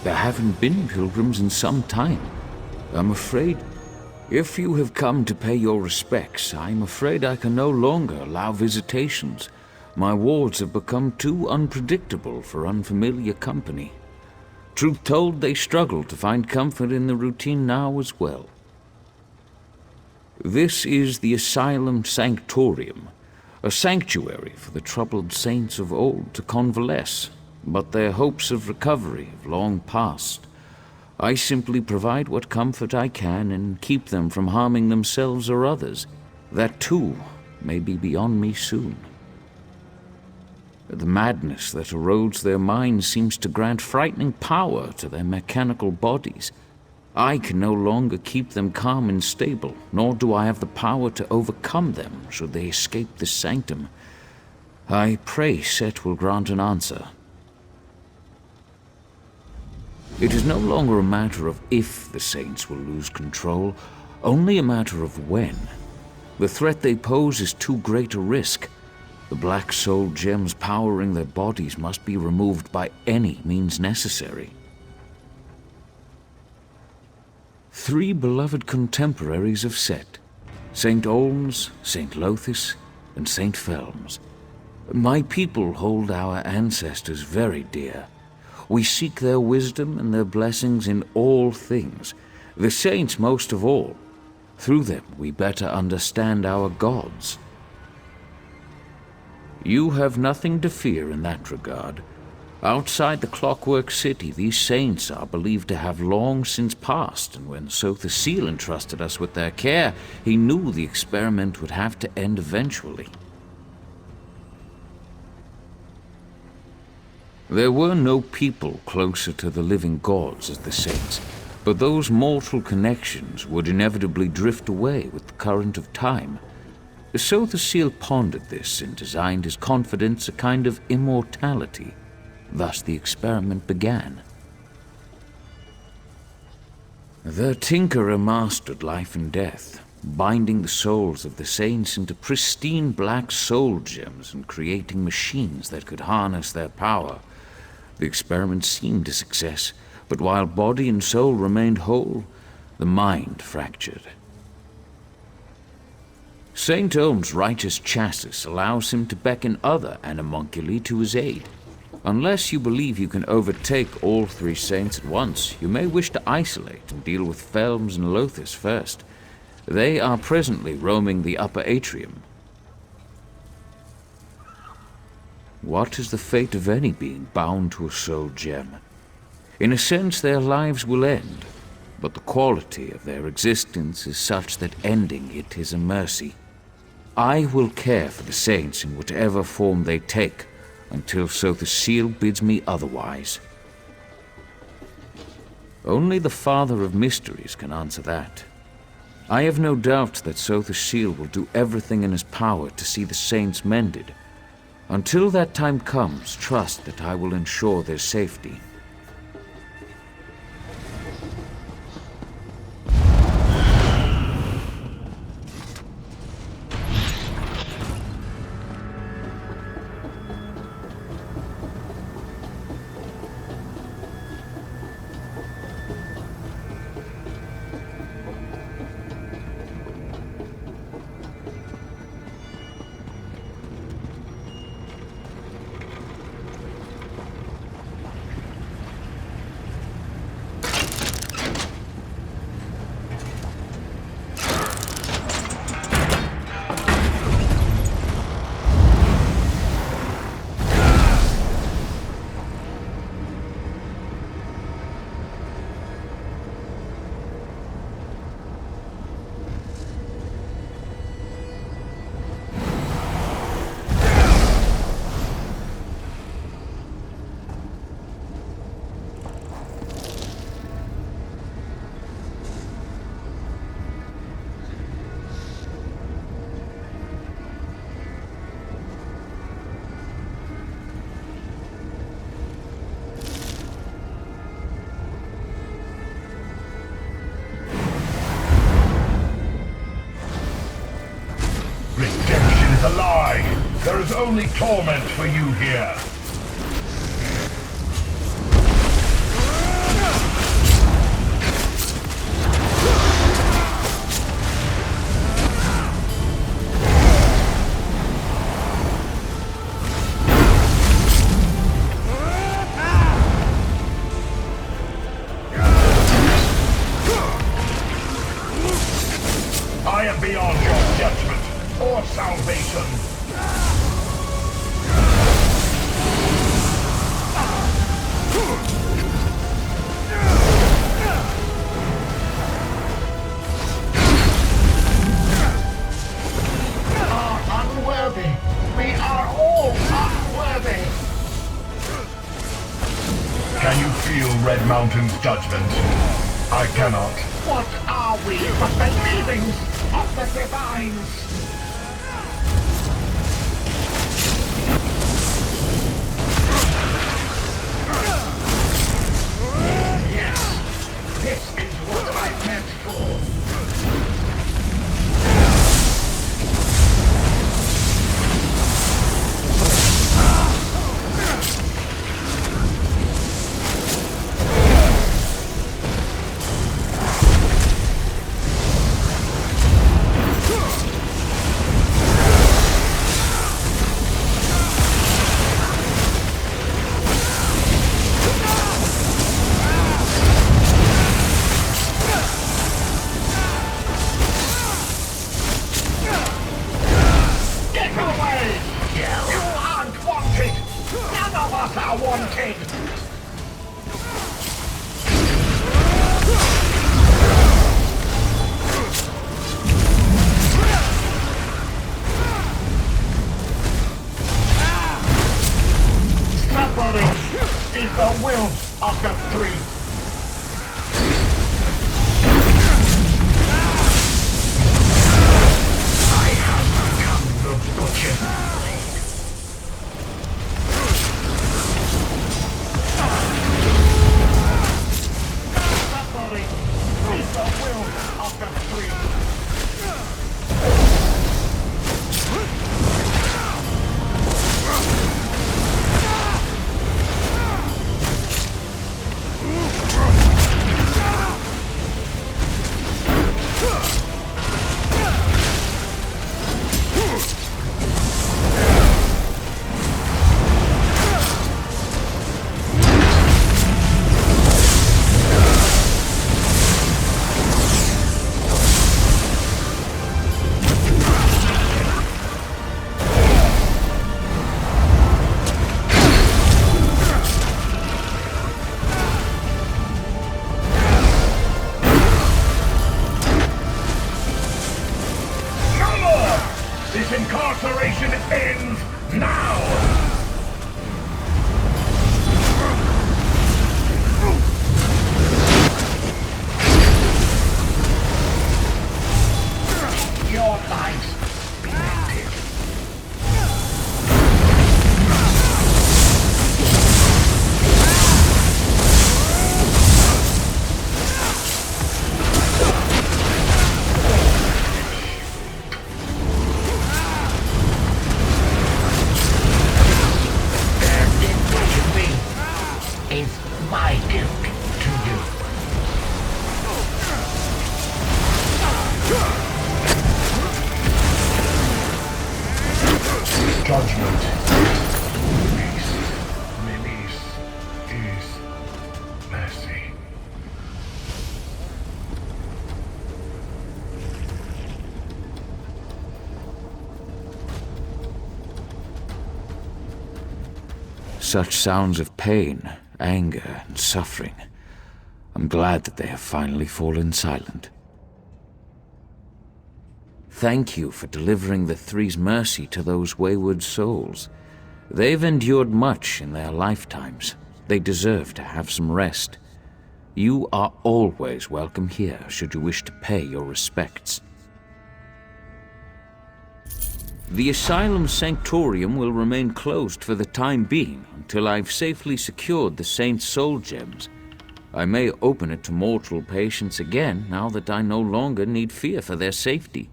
There haven't been pilgrims in some time. I'm afraid, if you have come to pay your respects, I'm afraid I can no longer allow visitations. My wards have become too unpredictable for unfamiliar company. Truth told, they struggle to find comfort in the routine now as well. This is the Asylum Sanctorium, a sanctuary for the troubled saints of old to convalesce, but their hopes of recovery have long passed. I simply provide what comfort I can and keep them from harming themselves or others. That too may be beyond me soon. The madness that erodes their minds seems to grant frightening power to their mechanical bodies. I can no longer keep them calm and stable, nor do I have the power to overcome them should they escape this sanctum. I pray Set will grant an answer. It is no longer a matter of if the saints will lose control, only a matter of when. The threat they pose is too great a risk. The black soul gems powering their bodies must be removed by any means necessary. 3 beloved contemporaries of Set, St. Olms, St. Lothis, and St. Felms. My people hold our ancestors very dear. We seek their wisdom and their blessings in all things, the saints most of all. Through them we better understand our gods. You have nothing to fear in that regard. Outside the clockwork city, these saints are believed to have long since passed, and when Sothasil entrusted us with their care, he knew the experiment would have to end eventually. There were no people closer to the living gods as the saints, but those mortal connections would inevitably drift away with the current of time. Sothasil pondered this and designed his confidence a kind of immortality. Thus the experiment began. The tinkerer mastered life and death, binding the souls of the saints into pristine black soul gems and creating machines that could harness their power. The experiment seemed a success, but while body and soul remained whole, the mind fractured. St. Ohm's righteous chassis allows him to beckon other animunculi to his aid. Unless you believe you can overtake all 3 saints at once, you may wish to isolate and deal with Felms and Lothis first. They are presently roaming the upper atrium. What is the fate of any being bound to a soul gem? In a sense, their lives will end, but the quality of their existence is such that ending it is a mercy. I will care for the saints in whatever form they take, until Sothasil bids me otherwise. Only the Father of Mysteries can answer that. I have no doubt that Sothasil will do everything in his power to see the saints mended. Until that time comes, trust that I will ensure their safety. A lie! There is only torment for you here! your judgment or salvation. We are all unworthy. Can you feel Red Mountain's judgment? I cannot. What are we but the leavings of the divines? Yes, this is what I meant for. Such sounds of pain, anger, and suffering. I'm glad that they have finally fallen silent. Thank you for delivering the Three's mercy to those wayward souls. They've endured much in their lifetimes. They deserve to have some rest. You are always welcome here, should you wish to pay your respects. The Asylum Sanctorium will remain closed for the time being until I've safely secured the Saint's soul gems. I may open it to mortal patients again now that I no longer need fear for their safety.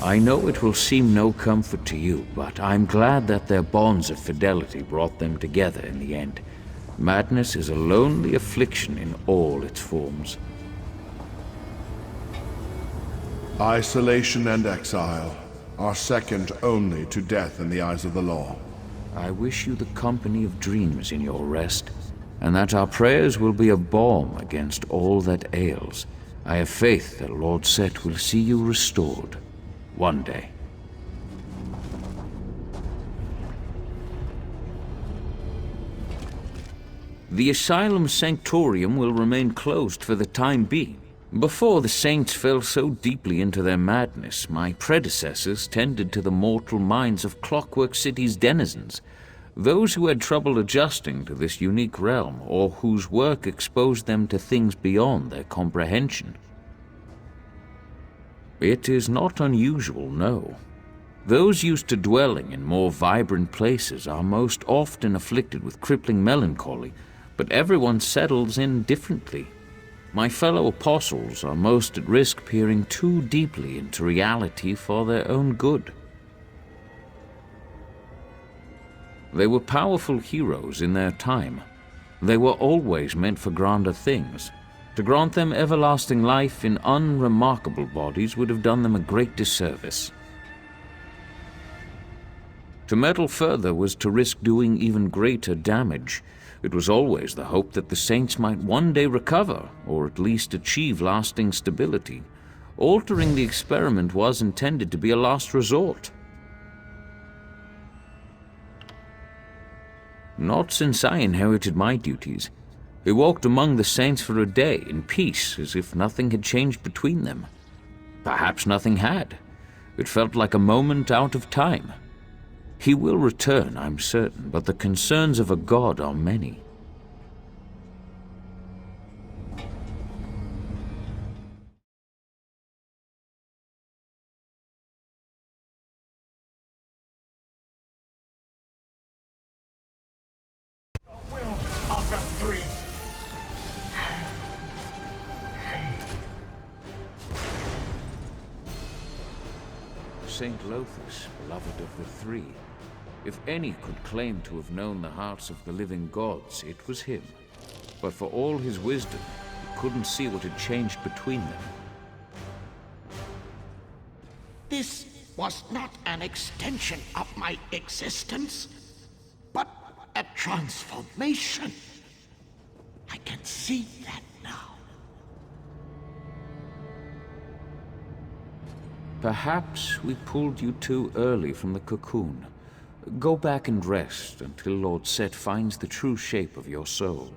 I know it will seem no comfort to you, but I'm glad that their bonds of fidelity brought them together in the end. Madness is a lonely affliction in all its forms. Isolation and exile are second only to death in the eyes of the law. I wish you the company of dreams in your rest, and that our prayers will be a balm against all that ails. I have faith that Lord Set will see you restored one day. The Asylum Sanctorium will remain closed for the time being. Before the saints fell so deeply into their madness, my predecessors tended to the mortal minds of Clockwork City's denizens, those who had trouble adjusting to this unique realm, or whose work exposed them to things beyond their comprehension. It is not unusual, no. Those used to dwelling in more vibrant places are most often afflicted with crippling melancholy, but everyone settles in differently. My fellow apostles are most at risk peering too deeply into reality for their own good. They were powerful heroes in their time. They were always meant for grander things. To grant them everlasting life in unremarkable bodies would have done them a great disservice. To meddle further was to risk doing even greater damage. It was always the hope that the saints might one day recover, or at least achieve lasting stability. Altering the experiment was intended to be a last resort. Not since I inherited my duties. I walked among the saints for a day in peace, as if nothing had changed between them. Perhaps nothing had. It felt like a moment out of time. He will return, I'm certain, but the concerns of a god are many. Will of the three. Saint Lothus, beloved of the three. If any could claim to have known the hearts of the living gods, it was him. But for all his wisdom, he couldn't see what had changed between them. This was not an extension of my existence, but a transformation. I can see that now. Perhaps we pulled you too early from the cocoon. Go back and rest until Lord Set finds the true shape of your soul.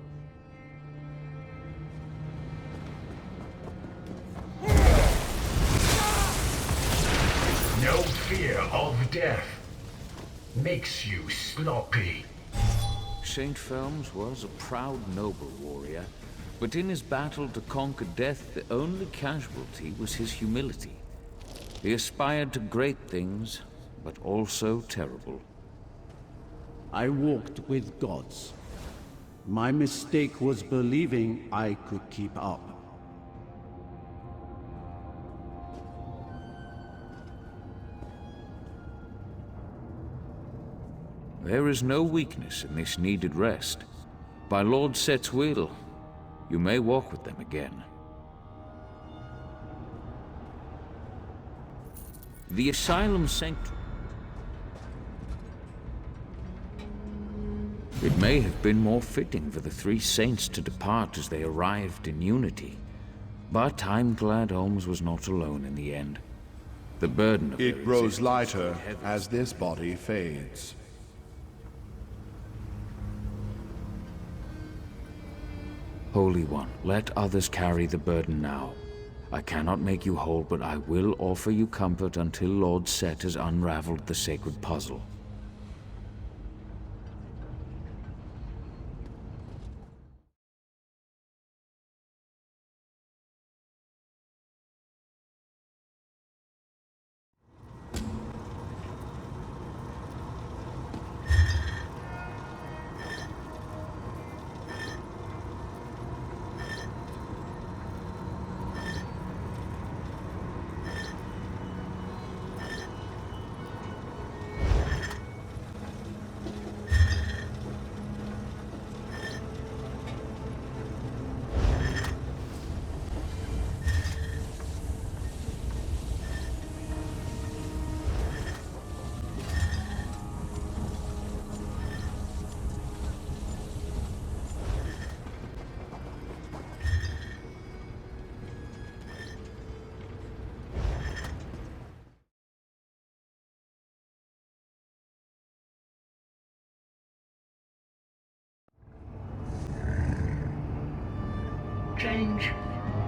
No fear of death makes you sloppy. Saint Felms was a proud, noble warrior, but in his battle to conquer death, the only casualty was his humility. He aspired to great things, but also terrible. I walked with gods. My mistake was believing I could keep up. There is no weakness in this needed rest. By Lord Set's will, you may walk with them again. The Asylum Sanctuary. It may have been more fitting for the three saints to depart as they arrived in unity. But I'm glad Holmes was not alone in the end. The burden of It grows lighter as this body fades. Holy One, let others carry the burden now. I cannot make you whole, but I will offer you comfort until Lord Set has unraveled the sacred puzzle. change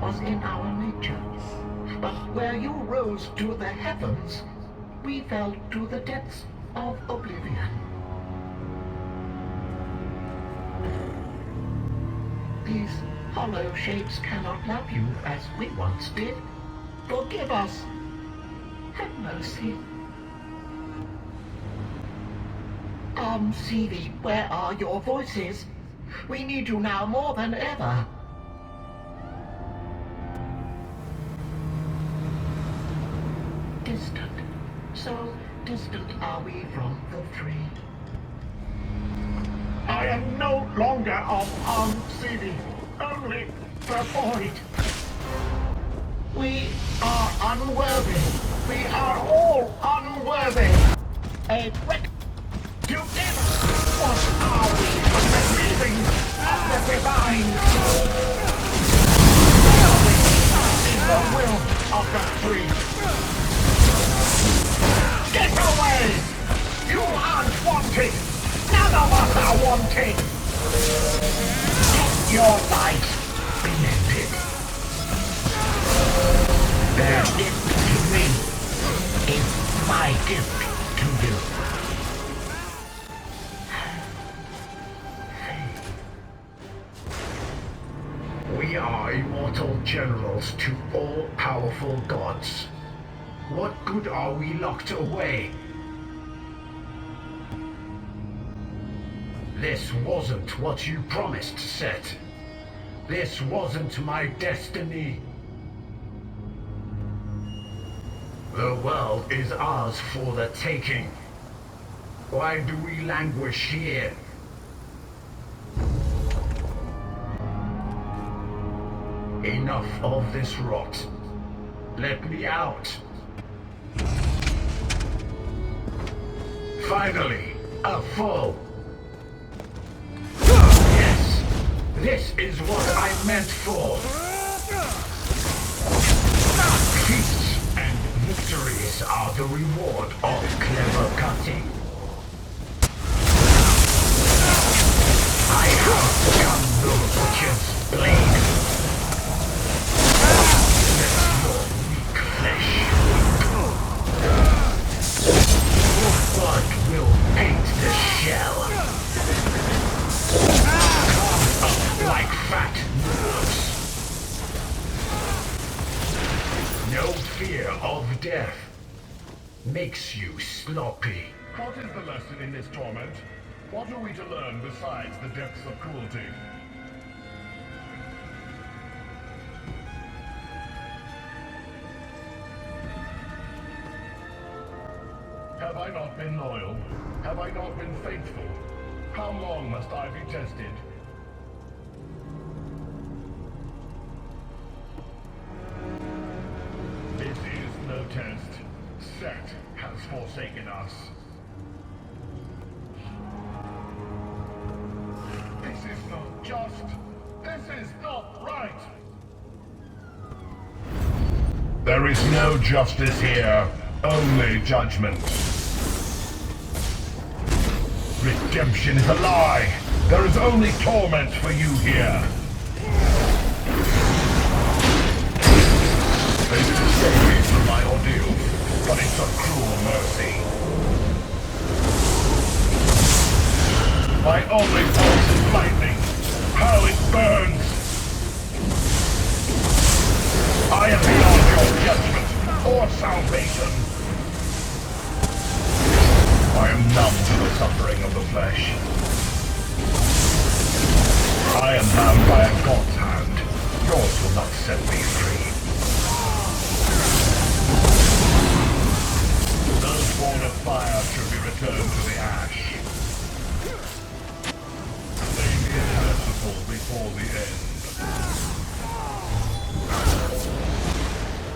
was in our nature. But where you rose to the heavens, we fell to the depths of oblivion. These hollow shapes cannot love you as we once did. Forgive us. Have mercy. Sivi, where are your voices? We need you now more than ever. Distant. So distant are we from the three. I am no longer of Sivi, only the void. We are unworthy. We are all unworthy. A wreck. Together, what are we but the leavings of the divine? In the will of the three. Get away! You aren't wanted! None of us are wanted! Let your life be ended. Their gift to me is my gift to you. We are immortal generals to all-powerful gods. What good are we locked away? This wasn't what you promised, Set. This wasn't my destiny. The world is ours for the taking. Why do we languish here? Enough of this rot. Let me out. Finally, a foe. Yes, this is what I meant for. Peace and victories are the reward of clever cutting. I have become the butcher's blade. Let your weak flesh your blood will paint the shell. Carved up like fat nerves. No fear of death makes you sloppy. What is the lesson in this torment? What are we to learn besides the depths of cruelty? Have I not been loyal? Have I not been faithful? How long must I be tested? This is no test. Set has forsaken us. This is not just. This is not right. There is no justice here, only judgment. Redemption is a lie. There is only torment for you here. They used to save me from my ordeal, but it's a cruel mercy. My only pulse is lightning. How it burns! I am beyond your judgment or salvation. I am numb to the suffering of the flesh. I am bound by a god's hand. Yours will not set me free. Those born of fire should be returned to the ash. They be merciful before the end.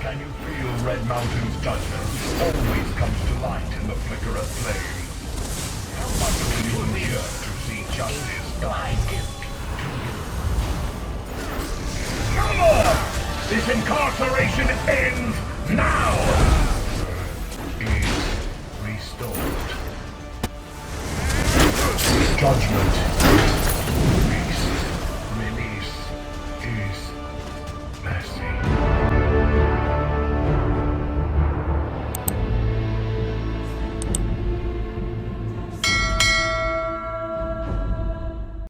Can you feel Red Mountain's judgment always comes to light in the flicker of flame? How much will you endure to see justice blinded? No more! This incarceration ends now! Is restored. Judgment